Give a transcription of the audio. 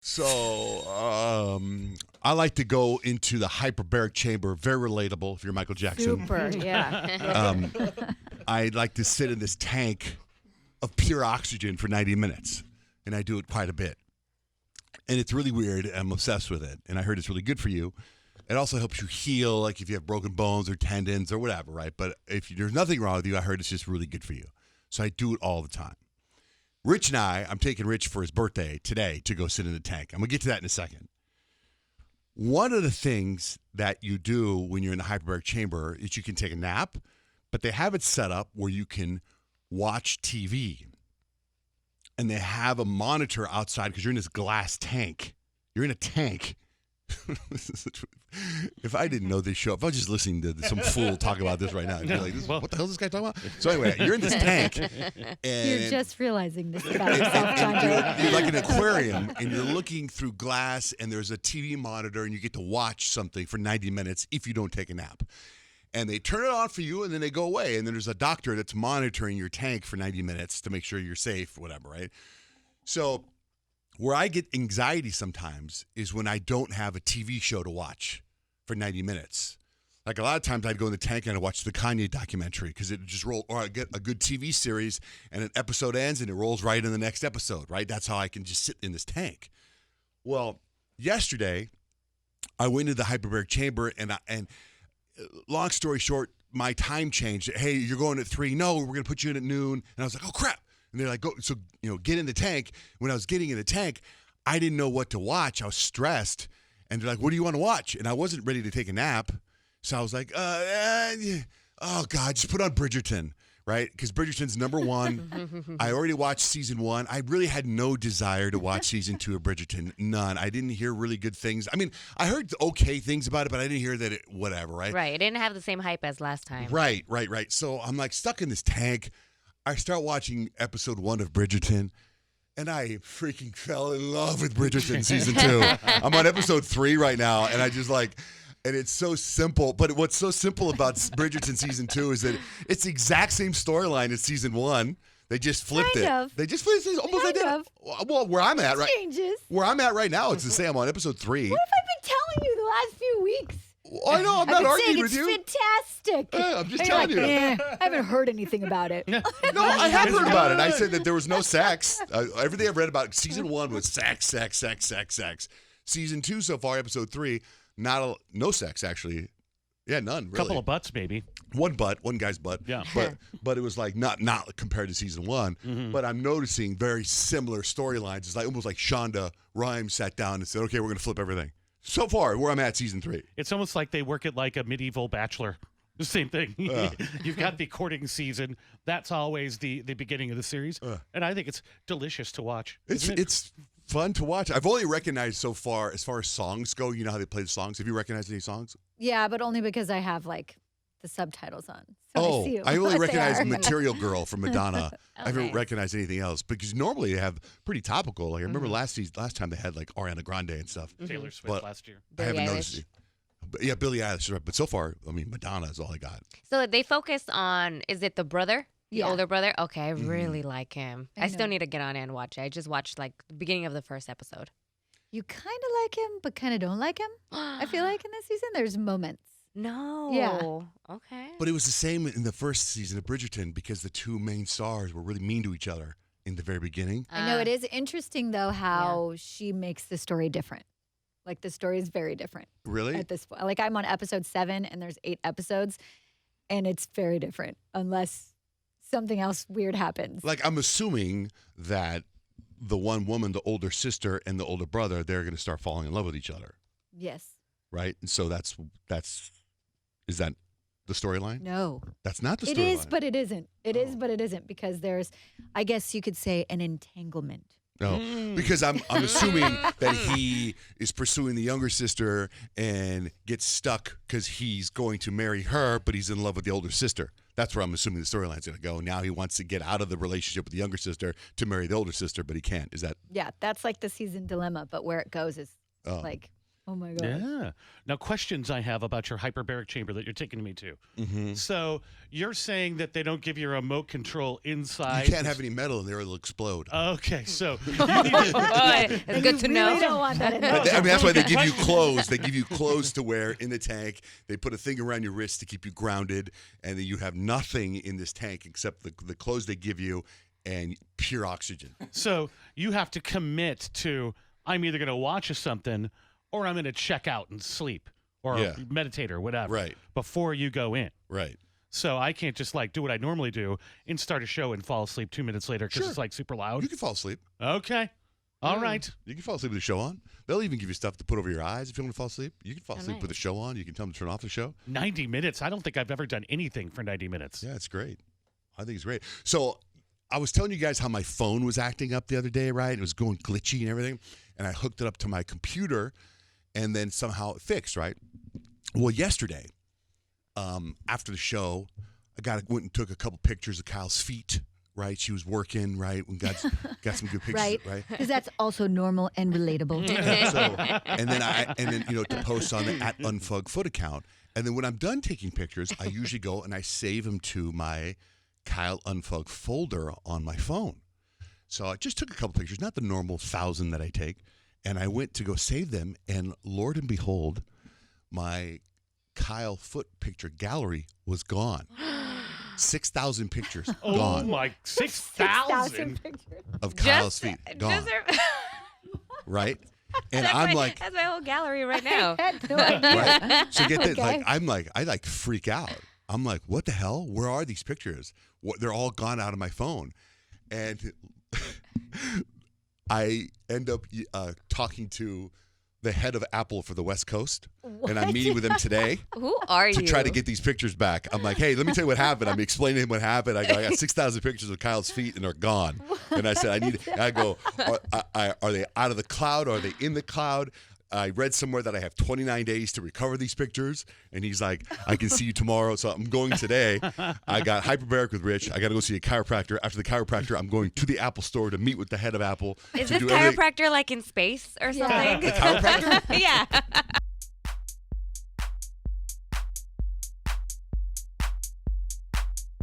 So I like to go into the hyperbaric chamber. Very relatable if you're Michael Jackson. Super, yeah. I like to sit in this tank of pure oxygen for 90 minutes, and I do it quite a bit. And it's really weird. I'm obsessed with it, and I heard it's really good for you. It also helps you heal, like if you have broken bones or tendons or whatever, right? But if there's nothing wrong with you, I heard it's just really good for you. So I do it all the time. Rich and I'm taking Rich for his birthday today to go sit in the tank. I'm going to get to that in a second. One of the things that you do when you're in the hyperbaric chamber is you can take a nap, but they have it set up where you can watch TV. And they have a monitor outside because you're in this glass tank. You're in a tank. If I didn't know this show, if I was just listening to some fool talk about this right now, I'd be like, what the hell is this guy talking about? So anyway, you're in this tank. And You're just realizing this about yourself, John. you're like an aquarium, and you're looking through glass, and there's a TV monitor, and you get to watch something for 90 minutes if you don't take a nap. And they turn it on for you, and then they go away. And then there's a doctor that's monitoring your tank for 90 minutes to make sure you're safe, whatever, right? So where I get anxiety sometimes is when I don't have a TV show to watch for 90 minutes. Like a lot of times I'd go in the tank and I'd watch the Kanye documentary because it just roll, or I get a good TV series and an episode ends and it rolls right in the next episode, right? That's how I can just sit in this tank. Well, yesterday I went into the hyperbaric chamber and long story short, my time changed. Hey, you're going at 3. No, we're going to put you in at noon. And I was like, oh crap. And they're like, go, so, get in the tank. When I was getting in the tank, I didn't know what to watch. I was stressed. And they're like, what do you want to watch? And I wasn't ready to take a nap. So I was like, oh, God, just put on Bridgerton, right? Because Bridgerton's number 1. I already watched season 1. I really had no desire to watch season 2 of Bridgerton. None. I didn't hear really good things. I mean, I heard okay things about it, but I didn't hear that whatever, right? Right. It didn't have the same hype as last time. Right. So I'm like stuck in this tank. I start watching episode 1 of Bridgerton, and I freaking fell in love with Bridgerton season 2. I'm on episode 3 right now, and I just like, and it's so simple. But what's so simple about Bridgerton season 2 is that it's the exact same storyline as season 1. They just flipped Kind it. of. They just flipped it. Almost Kind identical. of. Well, where I'm at right, Changes. where I'm at right now, it's the same. I'm on episode 3. What have I been telling you the last few weeks? I know. I'm I've not been arguing saying with it's you. fantastic. I'm just And telling you're you. like, I haven't heard anything about it. No, I have heard about it. I said that there was no sex. Everything I've read about season 1 was sex. Season 2 so far, episode 3, no sex actually. Yeah, none really. Couple of butts, maybe. One guy's butt. Yeah. But it was like not compared to season 1. Mm-hmm. But I'm noticing very similar storylines. It's like almost like Shonda Rhimes sat down and said, "Okay, we're gonna flip everything." So far, where I'm at, season 3. It's almost like they work it like a medieval bachelor. The same thing. You've got the courting season. That's always the beginning of the series. And I think it's delicious to watch. It's fun to watch. I've only recognized so far, as far as songs go, you know how they play the songs. Have you recognized any songs? Yeah, but only because I have like the subtitles on. So I see I only what they recognize are. Material Girl from Madonna. I haven't nice. recognized anything else because normally they have pretty topical. Like I remember last time they had like Ariana Grande and stuff. Taylor Swift But last year. I haven't Billie noticed it. But yeah, Billie Eilish, right. But so far, I mean, Madonna is all I got. So they focus on, is it the brother? The Yeah. older brother? Okay, I really like him. I I still know. need to get on it and watch it. I just watched like the beginning of the first episode. You kind of like him, but kind of don't like him. I feel like in this season, there's moments. No. Yeah. Okay. But it was the same in the first season of Bridgerton because the two main stars were really mean to each other in the very beginning. I know it is interesting though how she makes the story different. Like the story is very different Really? at this point. Like I'm on episode 7 and there's 8 episodes, and it's very different unless something else weird happens. Like I'm assuming that the one woman, the older sister and the older brother, they're going to start falling in love with each other, Yes. right? And so is that the storyline? No. That's not the storyline. It is, but it isn't. It is, but it isn't because there's, I guess you could say, an entanglement. No, because I'm assuming that he is pursuing the younger sister and gets stuck because he's going to marry her, but he's in love with the older sister. That's where I'm assuming the storyline's going to go. Now he wants to get out of the relationship with the younger sister to marry the older sister, but he can't. Is that? Yeah, that's like the season dilemma, but where it goes is Oh. like Oh my god. Yeah. Now, questions I have about your hyperbaric chamber that you're taking me to. Mm-hmm. So you're saying that they don't give you remote control inside? You can't have any metal in there; it'll explode. Okay, so Boy, it's good to You know. really don't want that in there. I mean, that's why they give you clothes. They give you clothes to wear in the tank. They put a thing around your wrist to keep you grounded, and then you have nothing in this tank except the clothes they give you and pure oxygen. so you have to commit to, I'm either going to watch something or I'm going to check out and sleep or Yeah. meditate or whatever Right. before you go in. Right. So I can't just like do what I normally do and start a show and fall asleep 2 minutes later because Sure. it's like super loud. You can fall asleep. Okay. All right. You can fall asleep with the show on. They'll even give you stuff to put over your eyes if you want to fall asleep. You can fall Oh, asleep with the nice. show on. You can tell them to turn off the show. 90 minutes. I don't think I've ever done anything for 90 minutes. Yeah, it's great. I think it's great. So I was telling you guys how my phone was acting up the other day, right? It was going glitchy and everything. And I hooked it up to my computer and then somehow it fixed, right? Well, yesterday, after the show, went and took a couple pictures of Kyle's feet, right? She was working, right? And got some good pictures, Right. right? Because that's also normal and relatable. So, and then to post on the @unfugfoot account. And then when I'm done taking pictures, I usually go and I save them to my Kyle Unfug folder on my phone. So I just took a couple pictures, not the normal 1,000 that I take, and I went to go save them. And Lord and behold, my Kyle Foot picture gallery was gone. 6,000 pictures Oh gone my, 6,000. pictures. of Kyle's feet gone. Right? And I'm like, that's my whole gallery right now. I had no idea. right? So get this, Okay. I freak out. I'm like, what the hell? Where are these pictures? They're all gone out of my phone. And I end up talking to the head of Apple for the West Coast. And I'm meeting with him today Who are to you? try to get these pictures back. I'm like, hey, let me tell you what happened. I'm explaining to him what happened. I got 6,000 pictures of Kyle's feet and they're gone. And I said, I go, are they out of the cloud? Are they in the cloud? I read somewhere that I have 29 days to recover these pictures. And he's like, I can see you tomorrow. So I'm going today. I got hyperbaric with Rich. I got to go see a chiropractor. After the chiropractor, I'm going to the Apple store to meet with the head of Apple. Is to this do everything. chiropractor like in space or Yeah. something? A chiropractor? Yeah.